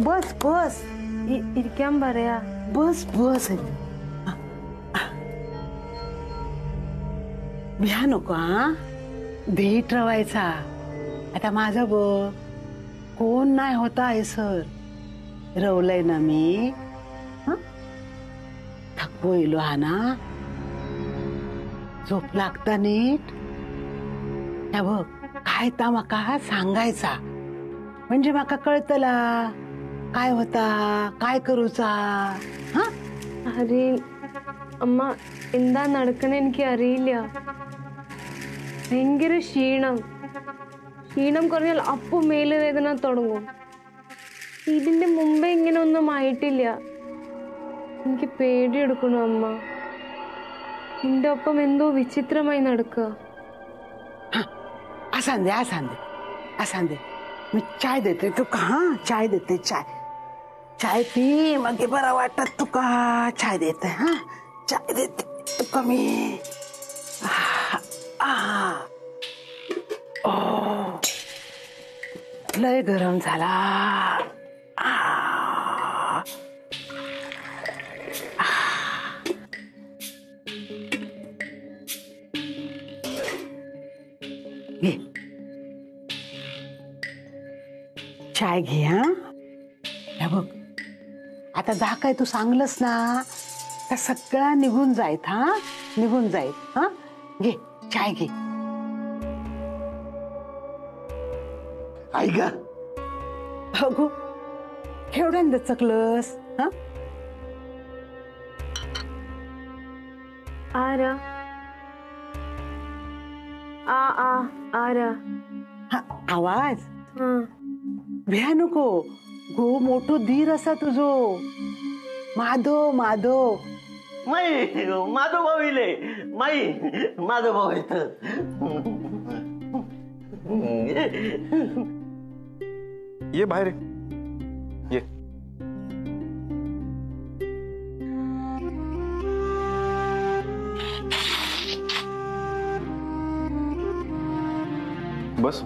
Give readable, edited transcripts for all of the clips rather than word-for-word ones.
बस बस ഇരിക്കാൻ പറയാ. बस बस भ्या नको हा धीट रवायचा. आता माझं बघ कोण नाही होता सर रवलंय ना मी थकवो इलो हा ना झोप लागता नीट त्या बघ काय ता माका सांगायचा म्हणजे माका कळतला काय होता काय करूचा. हा അരി അമ്മ എന്താ നടക്കണ എനിക്ക് അറിയില്ല. ഭയങ്കര ക്ഷീണം കുറഞ്ഞാൽ അപ്പൊ മേലുവേദന തുടങ്ങും. ഇതിന്റെ മുമ്പേ ഇങ്ങനെ ഒന്നും ആയിട്ടില്ല. എനിക്ക് പേടിയെടുക്കണു അമ്മ. നിന്റെ ഒപ്പം എന്തോ വിചിത്രമായി നടക്കുക. आसान दे मी चाय देते तुका. हा चाय देते चाय पी मग बरा वाटत तुका. चाय देते हा चाय देते तुका मी. ओ लय गरम झाला. घे चाय घे. हा बघ आता जा काय तू सांगलंस ना त्या सगळा निघून जायत. हा निघून जायत. हा घे चाय घे. ऐक अगो केवढ्यांदा चकलस. हा ആരാ ആരാ हा आवाज हा भ्या नको गो मोठो धीर असा तुझो माधव माई माधव भाऊ इले माई माधव भाऊ इथं. ये बाहेर ये. बस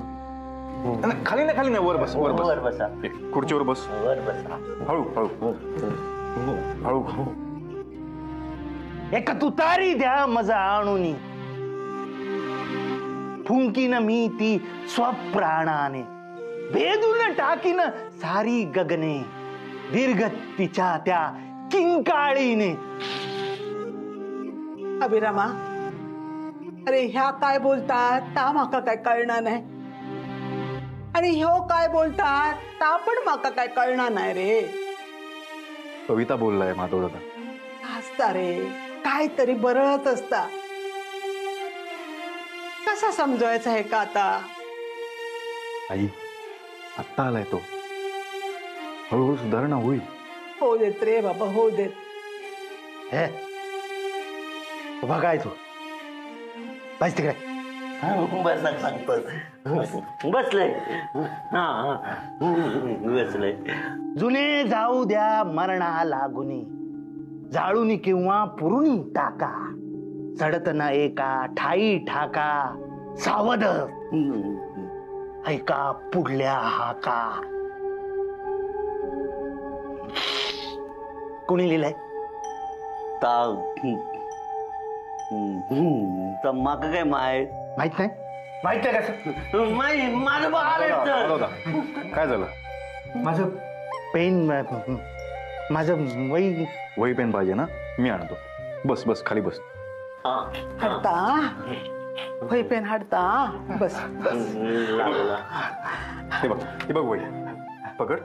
खाली नाही वर बस. वर बसा. खुर्चीवर बस. वर बसा. हळू एका तुतारी द्या मजा आणूनी फुंकीन मी ती स्वप्राणाने भेदून टाकीन सारी गगने दीर्घ तिच्या त्या किंकाळीने. अभिरामा अरे ह्या काय बोलतात ता माका काय कळणार नाही आणि ह्यो काय बोलतात ता पण माका काय कळणार नाही रे. कविता बोललाय माधव दादा. असता रे काहीतरी बरळत असता. कसा समजवायचा हे का आता. आई आत्ता आलाय तो हळूहळू सुधारणा होईल. हो देत रे बाबा हो देत. हे उभा काय तू बस तिकडे. बस सांगतो बसलंय. बसलंय. जुने जाऊ द्या मरणा लागुनी जाळूनी किंवा पुरुणी टाका चढत न एका ठाई ठाका सावध ऐका पुढल्या हाका. कोणी लिहिलंय माग काय माहित नाही. माहित आहे कसं माझं काय झालं. माझं पेन माझं वही पेन पाहिजे ना मी आणतो. बस बस खाली बस. हडता वही पेन हडता बस बस. हे बघ वही पकड.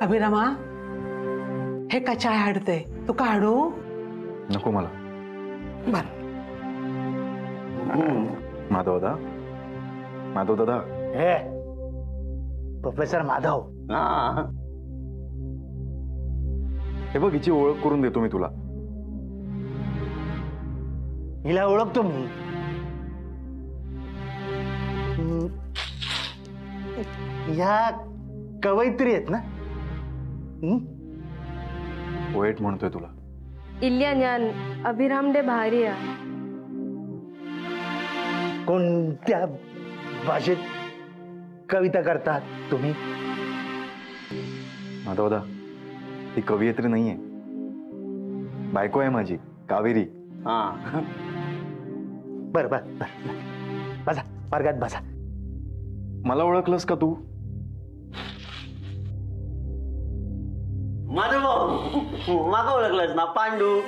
अभिरामा हे का चाय हडते तू काढू नको मला. बर माधव दादा हे प्रोफेसर माधव. हे बघ हिची ओळख करून देतो मी तुला. हिला ओळखतो मी. ह्या कवयित्री आहेत ना. पोएट म्हणतोय तुला. ഇല്ല ഞാൻ അഭിരാമിന്റെ ഭാര്യ. कोणत्या भाषेत कविता करतात तुम्ही? माधवदा, ती कवयित्री नाहीये, बायको आहे माझी, कावेरी. हा. बर बर बर, बसा वर्गात बसा. मला ओळखलंस का तू? माझं भाऊ मागा ओळखलंस ना, पांडू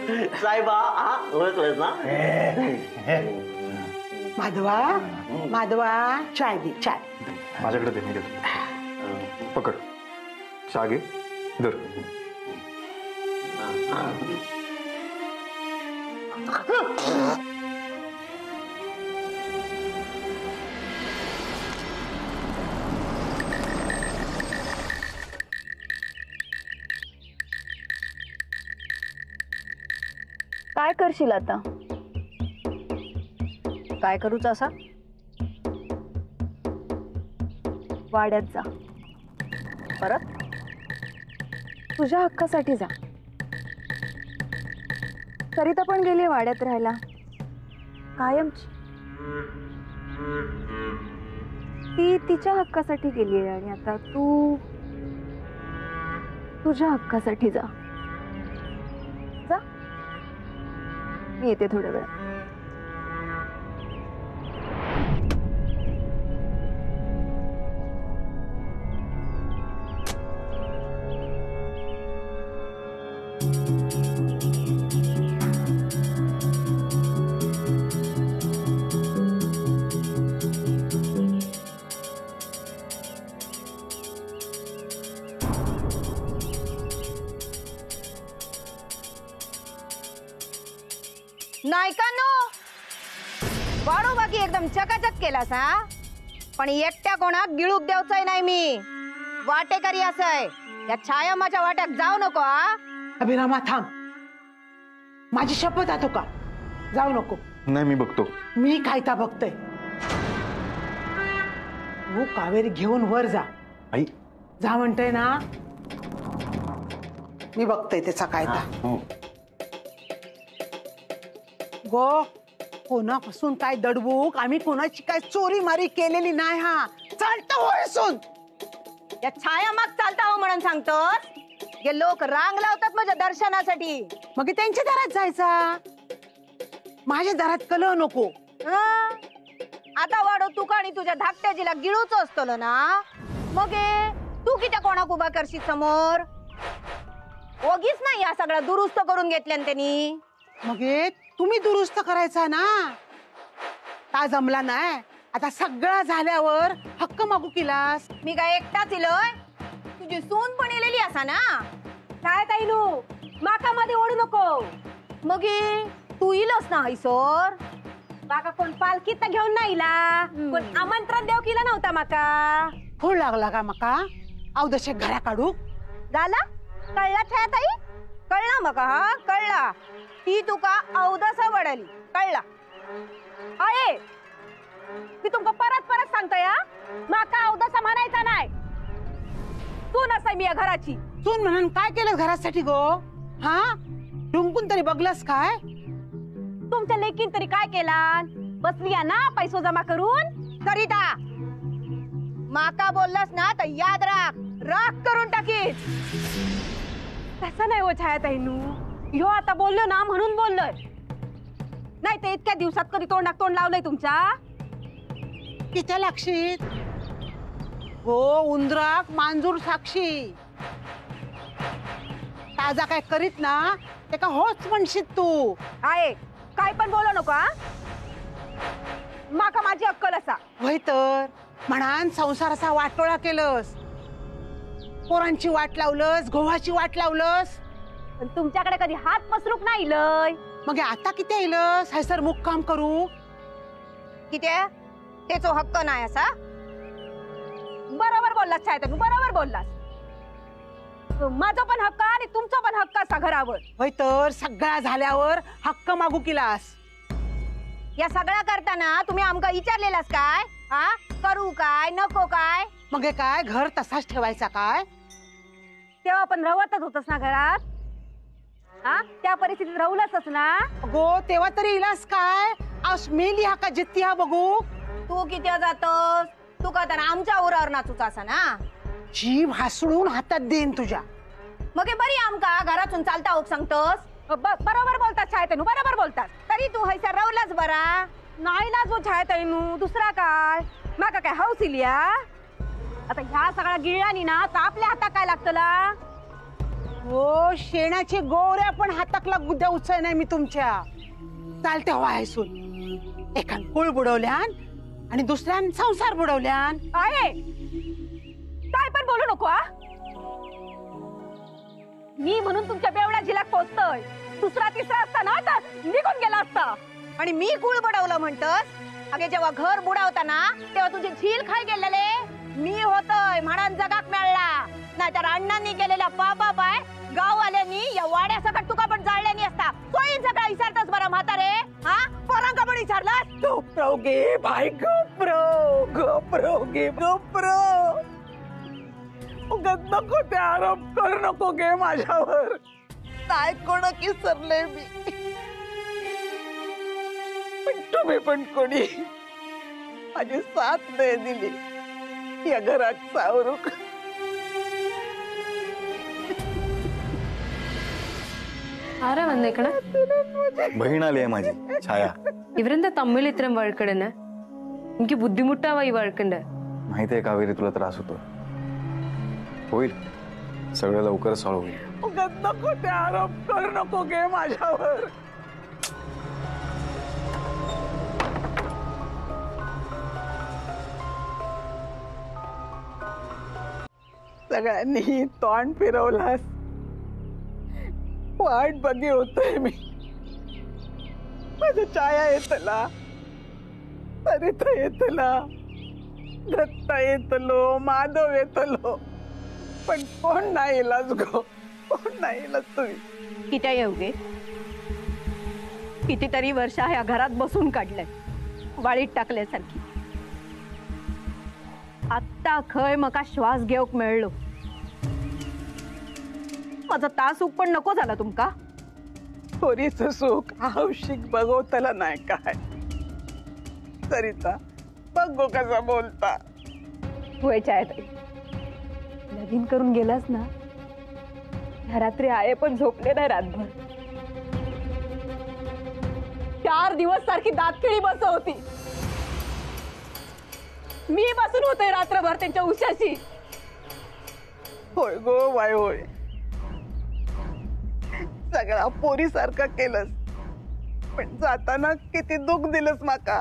साहेबा, हा ओळखलंस ना. माधवा, माधवा, चाय दे, चाय. माझ्याकडे दे, मी देतो. पकड, चहा घे, धर. काय करशील आता? काय करूच असा? वाड्यात जा, परत तुझ्या हक्कासाठी जा. सरिता पण गेली वाड्यात राहायला, कायमची. ती तिच्या हक्कासाठी गेली आणि आता तू तुझ्या हक्कासाठी जा. जा, मी येते थोड्या वेळात. नायकांनो, वाढो बाकी एकदम चकाचक केलास हा. पण एकट्या कोणाक गिळूक द्यावचाय नाही मी. वाटेकरी असय, या छायामाच्या वाट्यात जाऊ नको हा. अभिरामा थांब, माझी शपथ आहे तुका, जाऊ नको. नाही, मी बघतो. मी काय ता बघतोय. तू कावेरी घेऊन वर जा. आई, जा म्हणतोय ना, मी बघतोय त्याचा कायदा. गो, कोणापासून काय दडबूक, आम्ही कोणाची काय चोरी मारी केलेली नाही. हा चालतं होयसून या छायामाग चालता हो म्हणून सांगतोस. हे लोक रांग लावतात माझ्या दर्शनासाठी. मग त्यांच्या दारात जायचा, माझ्या दारात कलह नको. हं? आता वाढो तुका आणि तुझ्या धाकट्याजीला गिळूच असतो ना. मग तू किती कोणाक उभा करशील समोर? ओगीच नाही या सगळं दुरुस्त करून घेतल्यान त्यांनी. मग तुम्ही दुरुस्त करायचा ना. का जमला नाही? आता सगळं झाल्यावर हक्क मागू केलास. मी काय एकटाच इलोय? तुझी सून पण येलेली असा ना. काय ताईनू, माका मध्ये ओढू नको. मग तू इलोस ना हैसोर. माका कोण पालखीत घेऊन नाही इला, कोण आमंत्रण देव केला नव्हता माका. फूल लागला का मका? अवदशे घरा काढू झाला? कळला छाया ताई? कळला मका? हा कळला. ती तुका अवदसा वडली, कळला? आहे मी तुमका परत परत सांगतो या, माका अवदसा म्हणायचा नाही. तू नसाय मी या घराची. सून म्हणून काय केलं घरासाठी गो? हा डुंकून तरी बघलस काय? तुमच्या लेकीन तरी काय केला? बसली या ना पैसो जमा करून. सरिता, माका बोललास ना तर याद राख करून टाकीस. तसं नाही हो छायाताईनू, ह्यो आता बोललो ना म्हणून बोललोय. नाही ते इतक्या दिवसात कधी तोंडात तोंड लावलंय तुमच्या? किती लागशीत गो? उंदराक मांजूर साक्षी. ताजा काय करीत ना ते का होच म्हणशीत तू. आहे काय पण बोलू नको हा. माका माझी अक्कल असा. होय तर म्हणान संसाराचा वाटोळा केलंस, पोरांची वाट लावलंस, घोवाची वाट लावलंस. पण तुमच्याकडे कधी हात पसरूक नाही लय. मग आता किती येलस हैसर मुक्काम करू? किती त्याचो हक्क नाही असा. बरोबर बोललास छाया, बरोबर बोललास. माझा पण हक्क आणि तुमचा पण हक्क असा घरावर. होय तर सगळा झाल्यावर हक्क मागू केलास. या सगळ्या करताना तुम्ही आमका विचारलेलास काय? हा करू काय नको काय? मग हे काय घर तसाच ठेवायचा काय? तेव्हा आपण रवतच होतस ना घरात. हा त्या परिस्थितीत राहुलच ना. गो तेव्हा तरी इलास काय? आज मेली हा का जित्ती हा बघू. तू किती जातोस? तुका तर आमच्या उरावर नाचूचा असा ना. जीभ हासडून हातात देईन तुझ्या. मग हे बरी आमका घरातून चालता होक सांगतोस. बरोबर बोलतात छायाताईनू, बरोबर बोलतात. तरी तू हैसा रवलाच बरा. नाही लाजो छायाताईनू, दुसरा काय माका काय हौस इलिया. आता ह्या सगळ्या गिळानी ना तर आपल्या हातात काय लागतला. हो, शेणाची गोऱ्या पण हाताकला गुद्या उचल नाही मी तुमच्या. चालते हवा हैसून. एकान कुळ बुडवल्यान आणि दुसऱ्यान संसार बुडवल्यान. आहे काय पण बोलू नको हा. मी म्हणून तुमच्या बेवड्या झिलाक पोचतोय. दुसरा तिसरा असता ना तर निघून गेला असता. आणि मी कुळ बुडवलं म्हणतस. अगे जेव्हा घर बुडावताना तेव्हा तुझी झील खाय गेलेले मी होतोय म्हणून जगाक मिळाला. नाहीतर अण्णांनी केलेल्या पापा पाय गाववाल्यांनी या वाड्या सकट तुका पण जाळल्यानी असता. सोयीन सगळा विचारतस बरं म्हातारे. हा पोरांका पण विचारलास. गोप्रो गे भाई, गोप्रो गोप्रो गे गोप्रो. उगाच नको ते आरोप करू नको गे माझ्यावर. काय कोण किसरले मी. पण तुम्ही पण कोणी माझी साथ नाही दिली या घरात सावरूक. ആരാ വന്നേക്കണേ? बहीण आली आहे माझी छाया. ഇവരെന്താ തമ്മിൽ ഇത്രയും വഴക്കിടുന്നെ? എനിക്ക് ബുദ്ധിമുട്ടാവാ ഈ വഴക്കുണ്ട്. माहितीये कावेरी तुला त्रास होतो. होईल सगळं लवकर सॉल्व्ह होईल. उगाच नको ते आरोप करू नको गे माझ्यावर. सगळ्यांनी तोंड फिरवलास. वाट बघी होतोय मी. माझ्या छाया येतला, सरिता येतला, दत्ता येतलो, माधव येतलो. पण कोण नाही इलाज गो, कोण नाही इलाज. तुम्ही किती येऊ गे. कितीतरी वर्ष ह्या घरात बसून काढलंय, वाळीत टाकल्यासारखी. आत्ता खय मका श्वास घेऊक मिळलो. माझा तासूक पण नको झाला तुमका. पोरीचं सुख हौशिक बघवतला नाही काय. सरिता बघ कसा बोलता. होय छायाताई, लगीन करून गेलास ना, ह्या रात्री आये पण झोपले नाही रातभर. 4 दिवस सारखी दातखिळी बस होती. मी बसून होते रात्रभर त्यांच्या उशाशी. होय गो बाय होय. सगळा पोरी सारखा केलंस, पण जाताना किती दुःख दिलंस माका.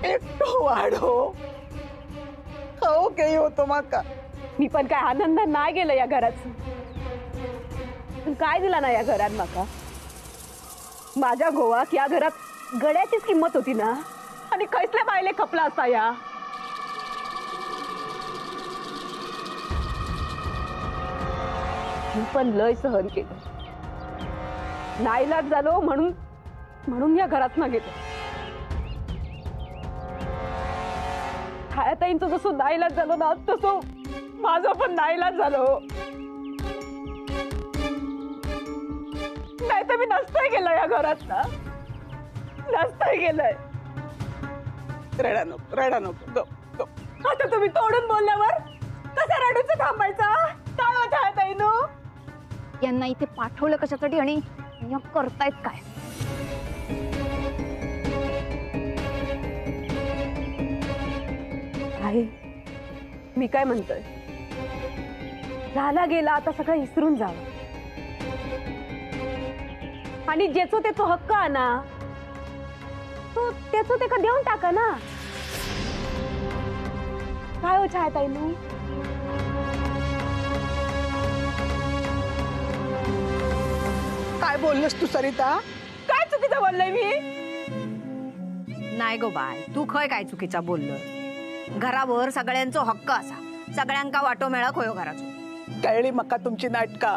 एकटो वाढो हो काही होतो माका. मी पण काय आनंद नाही गेलं या घरात. काय दिला ना या घरात माका. माझ्या गोवाक या घरात गड्याचीच किंमत होती ना. आणि कैसल्या बायले खपला असता या. मी पण लय सहन केलं. नाईलाज झालो म्हणून या घरात ना गेलो. छायाताईंचं जसं नाईलाज झालो ना, तसं माझं पण नाईलाज झालो. नाही तर मी नसतंय गेलं या घरात ना, नसतंय गेलंय. रडा नको, रडा नको. गप गप. आता तुम्ही तोडून बोलल्यावर कसा रडूच थांबायचा. काय होत आहे ताईनो. यांना इथे पाठवलं कशासाठी आणि करतायत काय? आई, मी काय म्हणतोय, झाला गेला आता सगळं विसरून जावं. आणि ज्याचो त्याचो हक्क आणा, तो त्याचो ते का देऊन टाका ना. काय हो छायाताईनू. काय बोललस तू सरिता. काय चुकीचं बोललोय मी. नाही गो बाय, तू खय काय चुकीचा बोललं. घरावर सगळ्यांचो हक्क असा, सगळ्यांका वाटो मेळक होयो घराचो. कळली मका तुमची नाटका.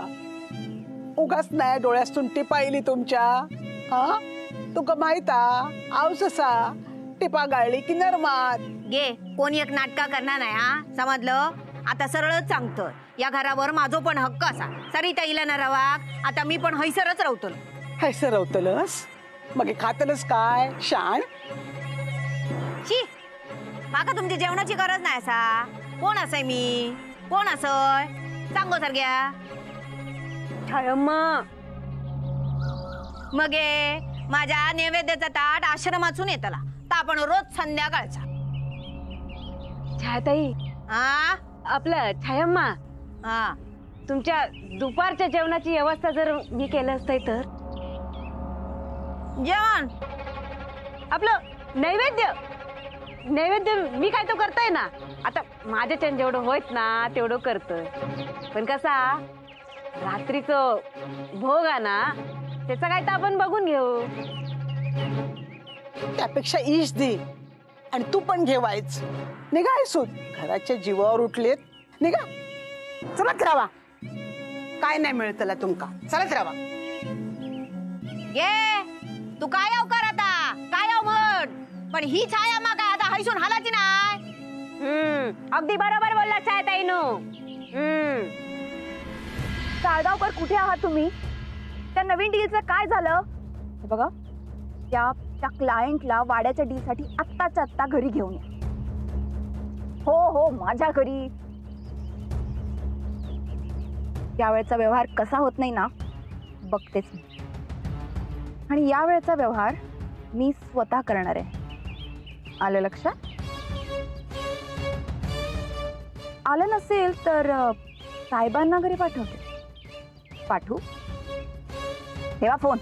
उगाच नाही डोळ्यातून टिपा येली तुमच्या. हा तुका माहिता आऊस असा टिपा गाळली की नरमात. गे कोणी एक नाटका करणार नाही. हा समजलं. आता सरळच सांगतो, या घरावर माझो पण हक्क असा. सरिता इला ना रवाक आता मी पण हैसरच राहतो. हैसर रवतलस. मग हे खातलंच काय शाण. शी माका तुमची जेवणाची गरज नाही असा. कोण असय मी, कोण असय सांगो सारख्या. छायम्मा मगे माझ्या नैवेद्याचा ताट आश्रमातून येतला तर आपण रोज संध्याकाळचा. छायाताई हा आपलं छायम्मा हा तुमच्या दुपारच्या जेवणाची व्यवस्था जर मी केलं असतं तर. जेवण आपलं नैवेद्य नैवेद्य मी काय तो करताय ना. आता माझ्याच्यान जेवढं होत ना तेवढं करतोय. पण कसा रात्रीचं भोग आहे ना त्याचा काय तर आपण बघून घेऊ. त्यापेक्षा ईश दे आणि तू पण घेवायच. निघा ऐसून घराच्या जीवावर उठलेत. निघा चलत राहा. काय नाही मिळत त्याला तुमका. चलत राहा. ये तू काय याव कर आता काय याव म्हण. पण ही छाया मा काय आता हैसून हालाची नाही. अगदी बरोबर बोलला छायाताई नो. साळगावकर कुठे आहात तुम्ही? त्या नवीन डीलचं काय झालं? हे बघा त्या क्लायंटला वाड्याच्या डीलसाठी आत्ताच्या आत्ता घरी घेऊन या. हो हो माझ्या घरी. यावेळचा व्यवहार कसा होत नाही ना बघतेच मी. आणि यावेळचा व्यवहार मी स्वतः करणार आहे. आलं लक्षात? आलं नसेल तर साहेबांना घरी पाठवते. पाठवू? ठेवा फोन.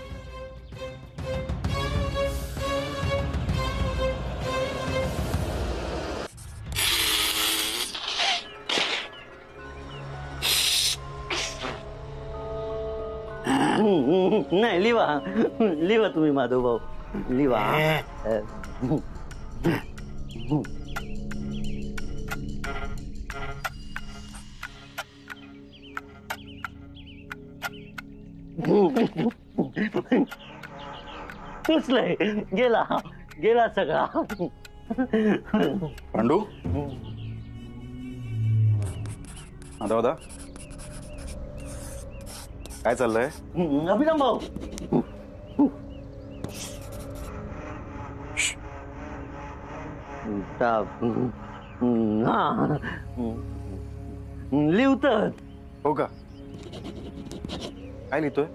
नाही लिवा लिवा तुम्ही माधव भाऊ लिवा. सुचलंय गेला गेला सगळा. पांडू दादा काय चाललंय? अभिराम भाऊ लिहतात. हो का? काय लिहितोय?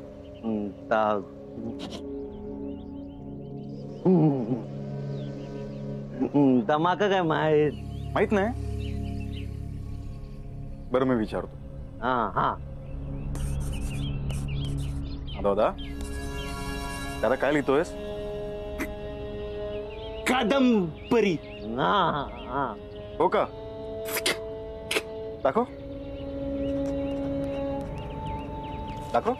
माका काय माहित नाही. बरं मी विचारतो. हा हा दादा दादा काय लिहितोयस? कादंबरी. हा हा हो का? दाखव दाखव.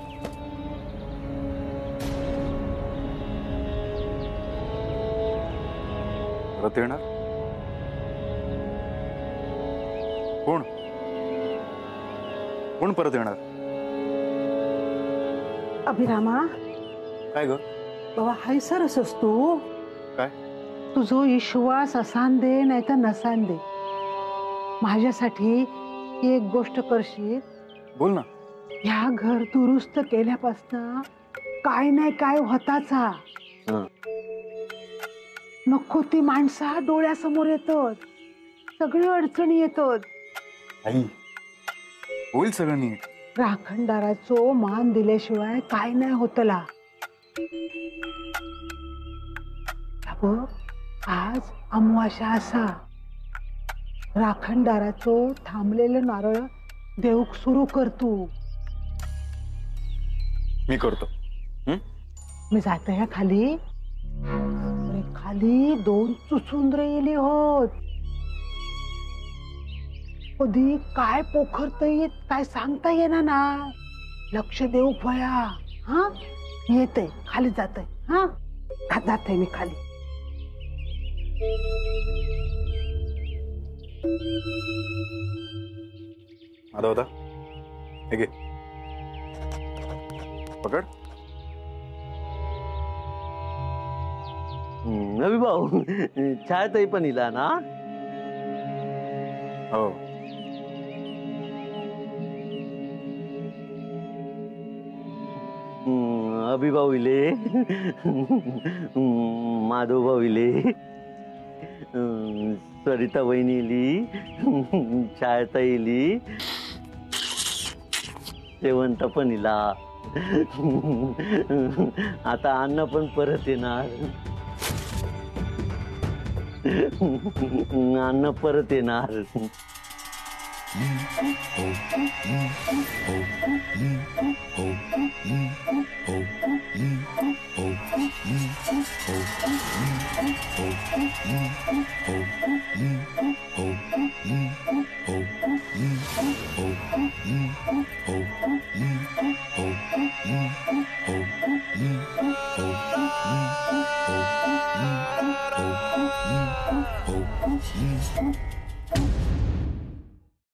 परत येणार कोण? कोण परत येणार? अभिरामा काय ग? बाबा हाय सरस तू. काय? तुझो विश्वास असान दे नाही तर नसान दे. माझ्यासाठी एक गोष्ट करशील? बोल ना. ह्या घर दुरुस्त केल्यापासून काय नाही काय होताचा. नको ती माणसा डोळ्यासमोर येतात. सगळे अडचणी येतात. आई होईल सगळं नीट. राखणदाराचो मान दिल्याशिवाय काय नाही होतला. बघ आज अमावास्या असा. राखणदाराचो थांबलेलं नारळ देऊक सुरू करतो. मी करतो. मी जाते ह्या खाली. अरे खाली 2 चुचुंद्रे येली होत. कधी काय पोखरता येत काय सांगता येणार ना. लक्ष देऊ भया. हा येते खाली जाते. हा जाते मी खाली. आता होता हे घे पकड. रवी भाऊ छायाताई पण इला ना. हो अभिभाऊ इले, माधव भाऊ इले, सरिता वहिनी इली, शाळेता इली, शेवंत पण इला. आता अण्णा पण परत येणार. अण्णा परत येणार.